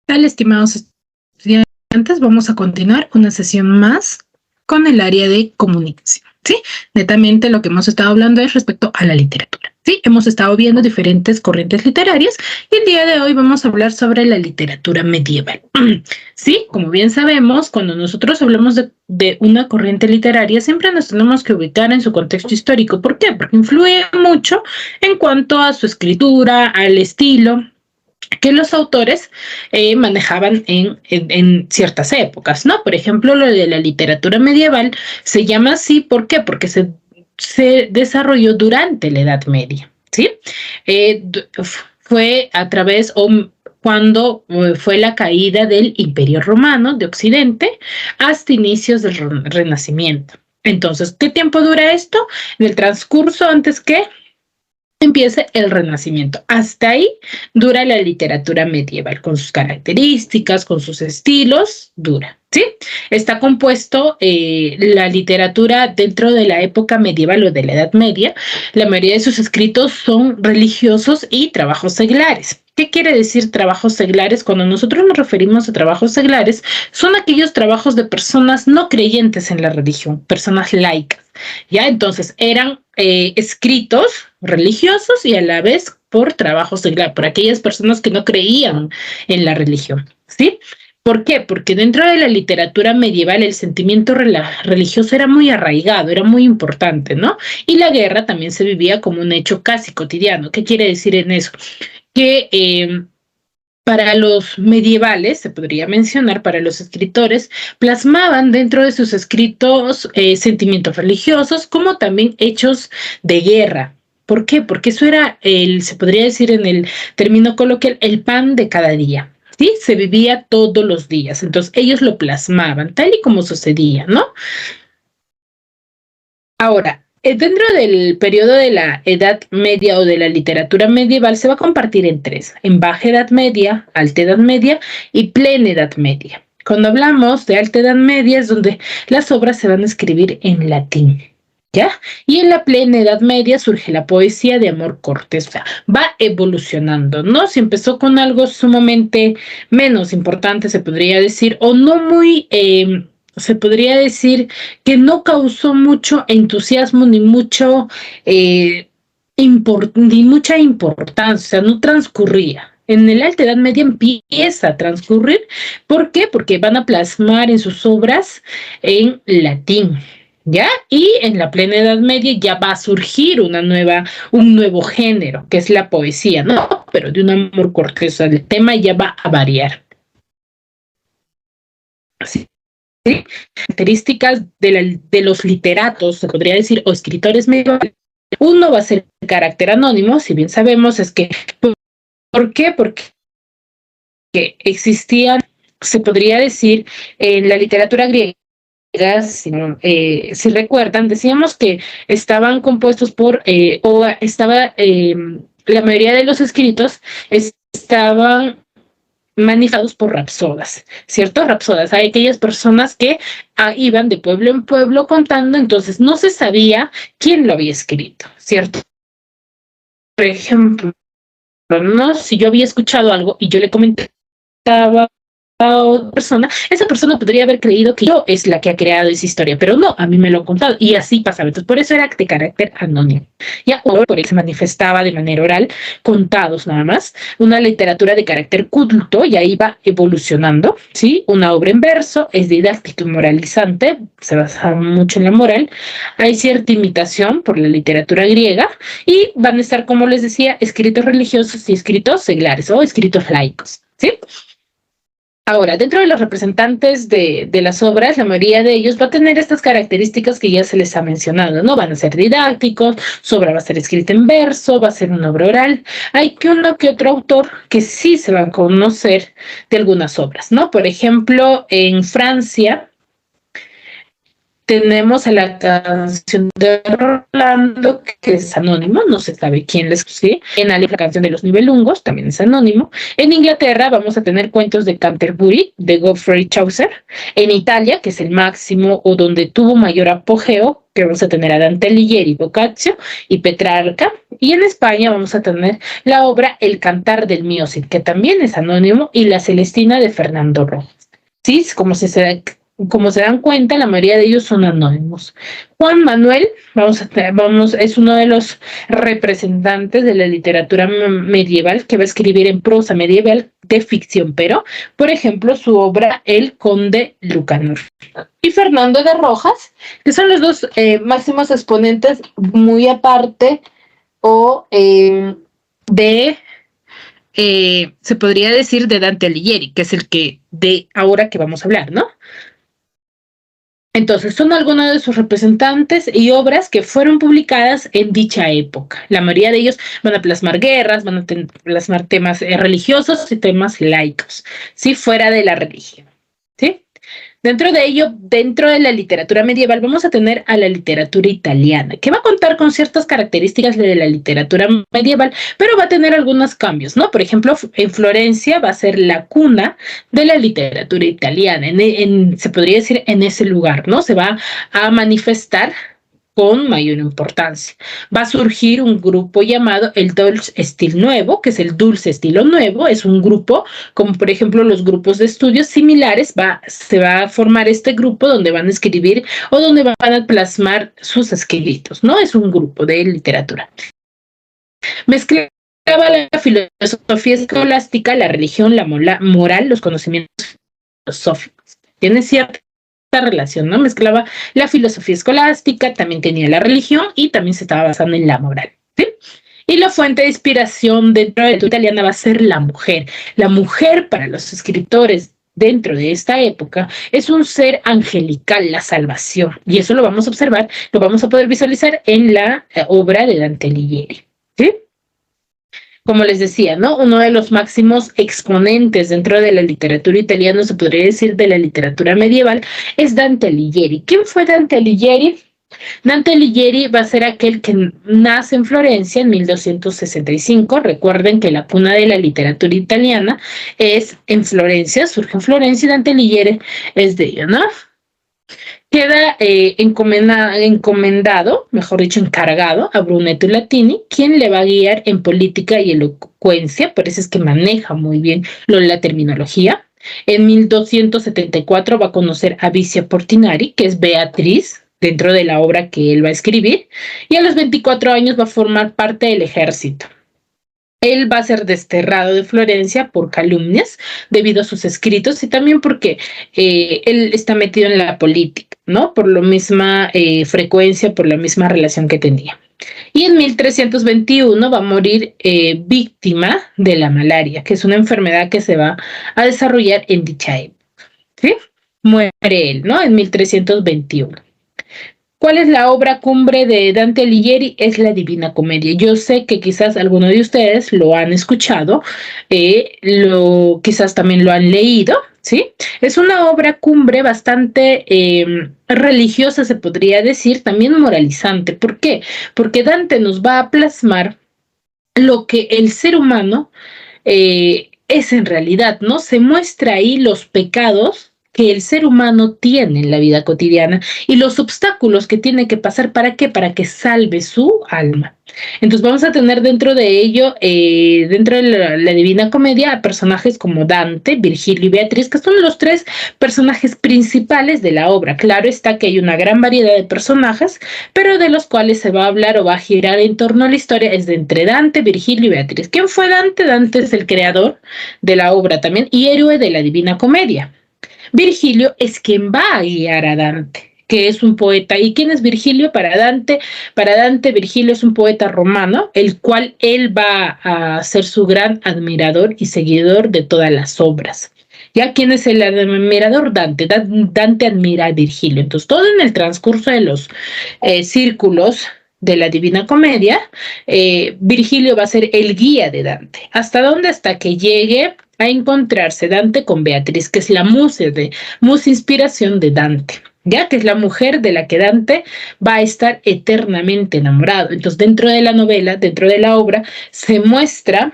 Tal, estimados estudiantes, vamos a continuar una sesión más con el área de comunicación, ¿sí? Netamente lo que hemos estado hablando es respecto a la literatura, ¿sí? Hemos estado viendo diferentes corrientes literarias y el día de hoy vamos a hablar sobre la literatura medieval, ¿sí? Como bien sabemos, cuando nosotros hablamos de una corriente literaria, siempre nos tenemos que ubicar en su contexto histórico. ¿Por qué? Porque influye mucho en cuanto a su escritura, al estilo que los autores manejaban en ciertas épocas, ¿no? Por ejemplo, lo de la literatura medieval se llama así, ¿por qué? Porque se desarrolló durante la Edad Media, ¿sí? Eh, fue a través, o cuando fue la caída del Imperio Romano de Occidente hasta inicios del Renacimiento. Entonces, ¿qué tiempo dura esto? En el transcurso antes que empiece el Renacimiento. Hasta ahí dura la literatura medieval, con sus características, con sus estilos, dura. ¿Sí? Está compuesto la literatura dentro de la época medieval o de la Edad Media. La mayoría de sus escritos son religiosos y trabajos seglares. ¿Qué quiere decir trabajos seglares? Cuando nosotros nos referimos a trabajos seglares, son aquellos trabajos de personas no creyentes en la religión, personas laicas. ¿Ya? Entonces, eran escritos religiosos y a la vez por trabajos seglares, por aquellas personas que no creían en la religión. ¿Sí? ¿Por qué? Porque dentro de la literatura medieval el sentimiento religioso era muy arraigado, era muy importante, ¿no? Y la guerra también se vivía como un hecho casi cotidiano. ¿Qué quiere decir en eso? Que para los medievales, se podría mencionar, para los escritores, plasmaban dentro de sus escritos sentimientos religiosos como también hechos de guerra. ¿Por qué? Porque eso era, se podría decir en el término coloquial, el pan de cada día. ¿Sí? Se vivía todos los días. Entonces ellos lo plasmaban tal y como sucedía, ¿no? Ahora, dentro del periodo de la Edad Media o de la literatura medieval se va a compartir en tres: en Baja Edad Media, Alta Edad Media y Plena Edad Media. Cuando hablamos de Alta Edad Media es donde las obras se van a escribir en latín, ¿ya? Y en la Plena Edad Media surge la poesía de amor cortés, o sea, va evolucionando, ¿no? Si empezó con algo sumamente menos importante, se podría decir, o no muy... se podría decir que no causó mucho entusiasmo ni mucho ni mucha importancia, no transcurría. En la Alta Edad Media empieza a transcurrir. ¿Por qué? Porque van a plasmar en sus obras en latín, ¿ya? Y en la Plena Edad Media ya va a surgir un nuevo género, que es la poesía, ¿no? Pero de un amor cortés, el tema ya va a variar. Así. ¿Sí? Características de los literatos, se podría decir, o escritores medievales. Uno va a ser el carácter anónimo, si bien sabemos es que, ¿por qué? Porque existían, se podría decir, en la literatura griega, si recuerdan, decíamos que estaban compuestos o estaba, la mayoría de los escritos estaban manifestados por rapsodas, ¿cierto? Rapsodas, hay aquellas personas que iban de pueblo en pueblo contando, entonces no se sabía quién lo había escrito, ¿cierto? Por ejemplo, ¿no? Si yo había escuchado algo y yo le comentaba a otra persona, esa persona podría haber creído que yo es la que ha creado esa historia, pero no, a mí me lo han contado y así pasaba. Entonces, por eso era de carácter anónimo. Ya, o por eso se manifestaba de manera oral, contados nada más. Una literatura de carácter culto ya iba evolucionando, ¿sí? Una obra en verso es didáctico y moralizante, se basa mucho en la moral. Hay cierta imitación por la literatura griega y van a estar, como les decía, escritos religiosos y escritos seglares o escritos laicos, ¿sí? Ahora, dentro de los representantes de las obras, la mayoría de ellos va a tener estas características que ya se les ha mencionado, ¿no? Van a ser didácticos, su obra va a ser escrita en verso, va a ser una obra oral. Hay que uno que otro autor que sí se va a conocer de algunas obras, ¿no? Por ejemplo, en Francia tenemos a la canción de Rolando, que es anónimo, no se sabe quién la escribió. En Alice, la canción de los Nibelungos, también es anónimo. En Inglaterra vamos a tener cuentos de Canterbury, de Geoffrey Chaucer. En Italia, que es el máximo o donde tuvo mayor apogeo, que vamos a tener a Dante Alighieri, Boccaccio y Petrarca. Y en España vamos a tener la obra El Cantar del Mío Cid, que también es anónimo, y La Celestina de Fernando Rojas. Sí, como se dan cuenta, la mayoría de ellos son anónimos. Juan Manuel, es uno de los representantes de la literatura medieval que va a escribir en prosa medieval de ficción, pero, por ejemplo, su obra El Conde Lucanor. Y Fernando de Rojas, que son los dos máximos exponentes, muy aparte o se podría decir de Dante Alighieri, que es el que de ahora que vamos a hablar, ¿no? Entonces, son algunos de sus representantes y obras que fueron publicadas en dicha época. La mayoría de ellos van a plasmar guerras, van a plasmar temas religiosos y temas laicos, ¿sí? Fuera de la religión, ¿sí? Dentro de ello, dentro de la literatura medieval, vamos a tener a la literatura italiana, que va a contar con ciertas características de la literatura medieval, pero va a tener algunos cambios, ¿no? Por ejemplo, en Florencia va a ser la cuna de la literatura italiana, se podría decir en ese lugar, ¿no? Se va a manifestar con mayor importancia. Va a surgir un grupo llamado el Dolce Estilo Nuevo, que es el dulce estilo nuevo, es un grupo, como por ejemplo los grupos de estudios similares, se va a formar este grupo donde van a escribir o donde van a plasmar sus escritos, ¿no? Es un grupo de literatura. Mezclaba la filosofía escolástica, la religión, la moral, los conocimientos filosóficos. Tiene cierta relación, ¿no? Mezclaba la filosofía escolástica, también tenía la religión y también se estaba basando en la moral, ¿sí? Y la fuente de inspiración dentro de la italiana va a ser la mujer. La mujer para los escritores dentro de esta época es un ser angelical, la salvación. Y eso lo vamos a observar, lo vamos a poder visualizar en la obra de Dante Alighieri, ¿sí? Como les decía, ¿no? Uno de los máximos exponentes dentro de la literatura italiana, se podría decir de la literatura medieval, es Dante Alighieri. ¿Quién fue Dante Alighieri? Dante Alighieri va a ser aquel que nace en Florencia en 1265. Recuerden que la cuna de la literatura italiana es en Florencia, surge en Florencia y Dante Alighieri es de ello, ¿no? Queda encomendado, mejor dicho, encargado a Brunetto Latini, quien le va a guiar en política y elocuencia, por eso es que maneja muy bien la terminología. En 1274 va a conocer a Vicia Portinari, que es Beatriz, dentro de la obra que él va a escribir, y a los 24 años va a formar parte del ejército. Él va a ser desterrado de Florencia por calumnias debido a sus escritos y también porque él está metido en la política, ¿no? Por la misma frecuencia, por la misma relación que tenía. Y en 1321 va a morir víctima de la malaria, que es una enfermedad que se va a desarrollar en dicha época, ¿sí? Muere él, ¿no? En 1321. ¿Cuál es la obra cumbre de Dante Alighieri? Es la Divina Comedia. Yo sé que quizás algunos de ustedes lo han escuchado, quizás también lo han leído, ¿sí? Es una obra cumbre bastante religiosa, se podría decir, también moralizante. ¿Por qué? Porque Dante nos va a plasmar lo que el ser humano es en realidad, ¿no? Se muestra ahí los pecados que el ser humano tiene en la vida cotidiana y los obstáculos que tiene que pasar. ¿Para qué? Para que salve su alma. Entonces vamos a tener dentro de ello, dentro de la Divina Comedia, a personajes como Dante, Virgilio y Beatriz, que son los tres personajes principales de la obra. Claro está que hay una gran variedad de personajes, pero de los cuales se va a hablar o va a girar en torno a la historia es de entre Dante, Virgilio y Beatriz. ¿Quién fue Dante? Dante es el creador de la obra también y héroe de la Divina Comedia. Virgilio es quien va a guiar a Dante, que es un poeta. ¿Y quién es Virgilio para Dante? Para Dante, Virgilio es un poeta romano, el cual él va a ser su gran admirador y seguidor de todas las obras. ¿Ya quién es el admirador? Dante. Dante admira a Virgilio. Entonces, todo en el transcurso de los círculos de la Divina Comedia, Virgilio va a ser el guía de Dante. ¿Hasta dónde? Hasta que llegue a encontrarse Dante con Beatriz, que es la musa inspiración de Dante, ya que es la mujer de la que Dante va a estar eternamente enamorado. Entonces, dentro de la novela, dentro de la obra, se muestra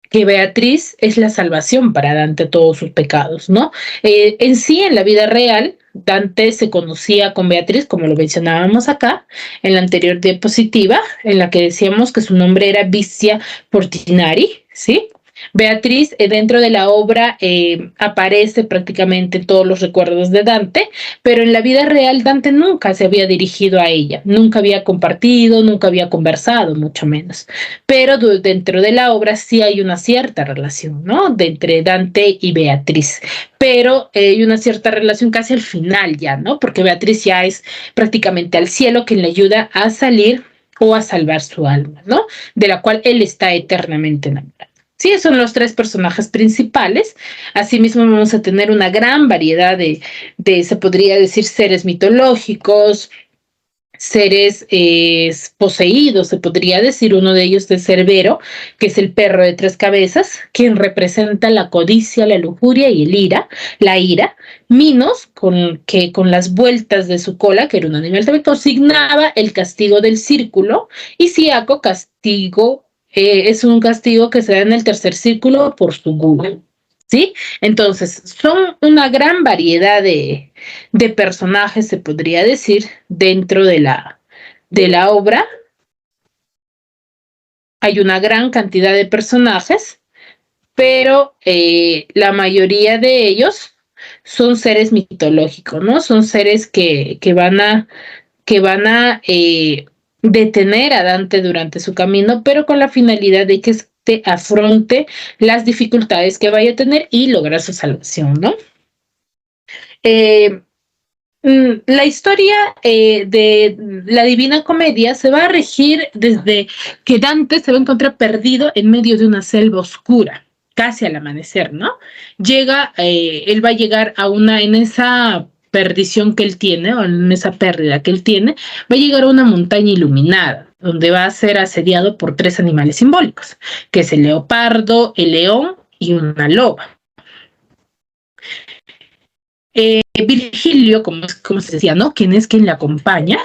que Beatriz es la salvación para Dante todos sus pecados, ¿no? En sí, en la vida real, Dante se conocía con Beatriz, como lo mencionábamos acá, en la anterior diapositiva, en la que decíamos que su nombre era Vistia Portinari, ¿sí? Beatriz, dentro de la obra, aparece prácticamente en todos los recuerdos de Dante, pero en la vida real Dante nunca se había dirigido a ella, nunca había compartido, nunca había conversado, mucho menos. Pero dentro de la obra sí hay una cierta relación, ¿no? De entre Dante y Beatriz, pero hay una cierta relación casi al final ya, ¿no? Porque Beatriz ya es prácticamente al cielo quien le ayuda a salir o a salvar su alma, ¿no? De la cual él está eternamente enamorado. Sí, son los tres personajes principales. Asimismo, vamos a tener una gran variedad se podría decir, seres mitológicos, seres poseídos, se podría decir. Uno de ellos es Cerbero, que es el perro de tres cabezas, quien representa la codicia, la lujuria y la ira. Minos, que con las vueltas de su cola, que era un animal también, consignaba el castigo del círculo, y Siaco, es un castigo que se da en el tercer círculo por su gula, ¿sí? Entonces, son una gran variedad de personajes, se podría decir, dentro de la obra. Hay una gran cantidad de personajes, pero la mayoría de ellos son seres mitológicos, ¿no? Son seres que van a detener a Dante durante su camino, pero con la finalidad de que afronte las dificultades que vaya a tener y lograr su salvación, ¿no? La historia de la Divina Comedia se va a regir desde que Dante se va a encontrar perdido en medio de una selva oscura, casi al amanecer, ¿no? Él va a llegar en esa perdición que él tiene, o en esa pérdida que él tiene, va a llegar a una montaña iluminada, donde va a ser asediado por tres animales simbólicos, que es el leopardo, el león y una loba. Virgilio, como se decía, ¿no? Quien le acompaña,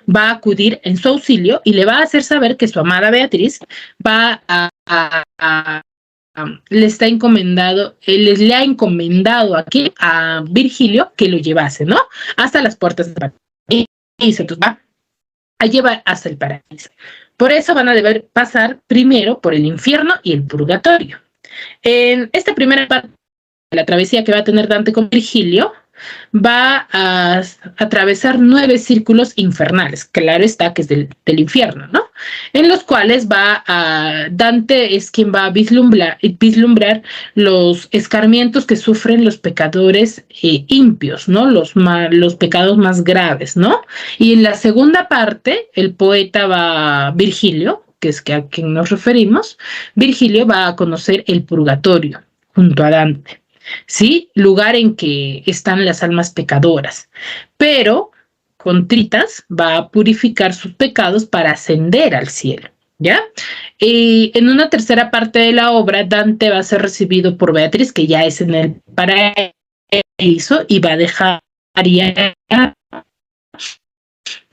va a acudir en su auxilio y le va a hacer saber que su amada Beatriz le ha encomendado aquí a Virgilio que lo llevase, ¿no? Hasta las puertas del paraíso. Entonces va a llevar hasta el paraíso. Por eso van a deber pasar primero por el infierno y el purgatorio. En esta primera parte de la travesía que va a tener Dante con Virgilio, va a atravesar 9 círculos infernales, claro está que es del infierno, ¿no? En los cuales Dante es quien va a vislumbrar los escarmientos que sufren los pecadores impios, ¿no? Los pecados más graves, ¿no? Y en la segunda parte, el poeta Virgilio, que es a quien nos referimos, Virgilio va a conocer el purgatorio junto a Dante. ¿Sí? Lugar en que están las almas pecadoras, pero contritas va a purificar sus pecados para ascender al cielo, ¿ya? Y en una tercera parte de la obra, Dante va a ser recibido por Beatriz, que ya es en el paraíso, y va a dejar ya.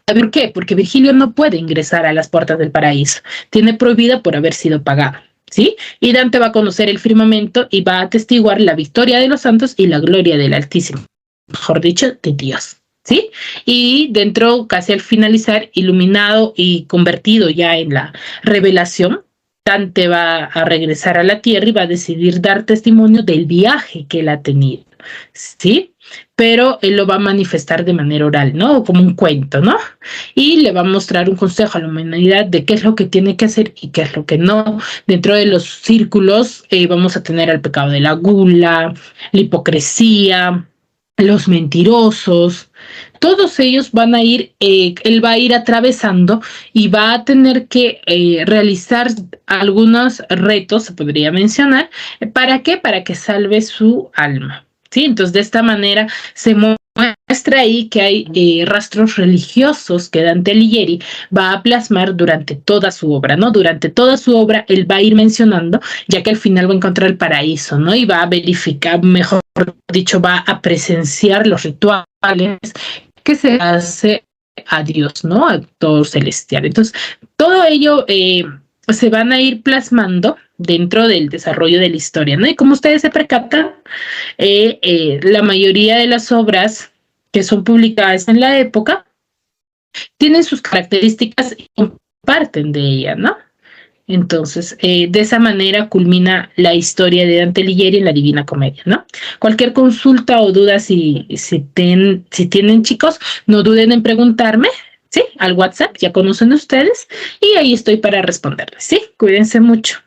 ¿Por qué? Porque Virgilio no puede ingresar a las puertas del paraíso, tiene prohibida por haber sido pagado. ¿Sí? Y Dante va a conocer el firmamento y va a atestiguar la victoria de los santos y la gloria del Altísimo, mejor dicho, de Dios. ¿Sí? Y dentro, casi al finalizar, iluminado y convertido ya en la revelación, Dante va a regresar a la tierra y va a decidir dar testimonio del viaje que él ha tenido. ¿Sí? Pero él lo va a manifestar de manera oral, ¿no? Como un cuento, ¿no? Y le va a mostrar un consejo a la humanidad de qué es lo que tiene que hacer y qué es lo que no. Dentro de los círculos vamos a tener el pecado de la gula, la hipocresía, los mentirosos. Todos ellos van a él va a ir atravesando y va a tener que realizar algunos retos, se podría mencionar. ¿Para qué? Para que salve su alma. ¿Sí? Entonces, de esta manera se muestra ahí que hay rastros religiosos que Dante Alighieri va a plasmar durante toda su obra, ¿no? Durante toda su obra él va a ir mencionando, ya que al final va a encontrar el paraíso, ¿no? Y va a verificar, mejor dicho, va a presenciar los rituales que se hace a Dios, ¿no? A todo celestial. Entonces, todo ello se van a ir plasmando dentro del desarrollo de la historia, ¿no? Y como ustedes se percatan, la mayoría de las obras que son publicadas en la época, tienen sus características y comparten de ella, ¿no? Entonces, de esa manera culmina la historia de Dante Alighieri en la Divina Comedia, ¿no? Cualquier consulta o duda, si tienen, chicos, no duden en preguntarme, ¿sí? Al WhatsApp, ya conocen ustedes, y ahí estoy para responderles, ¿sí? Cuídense mucho.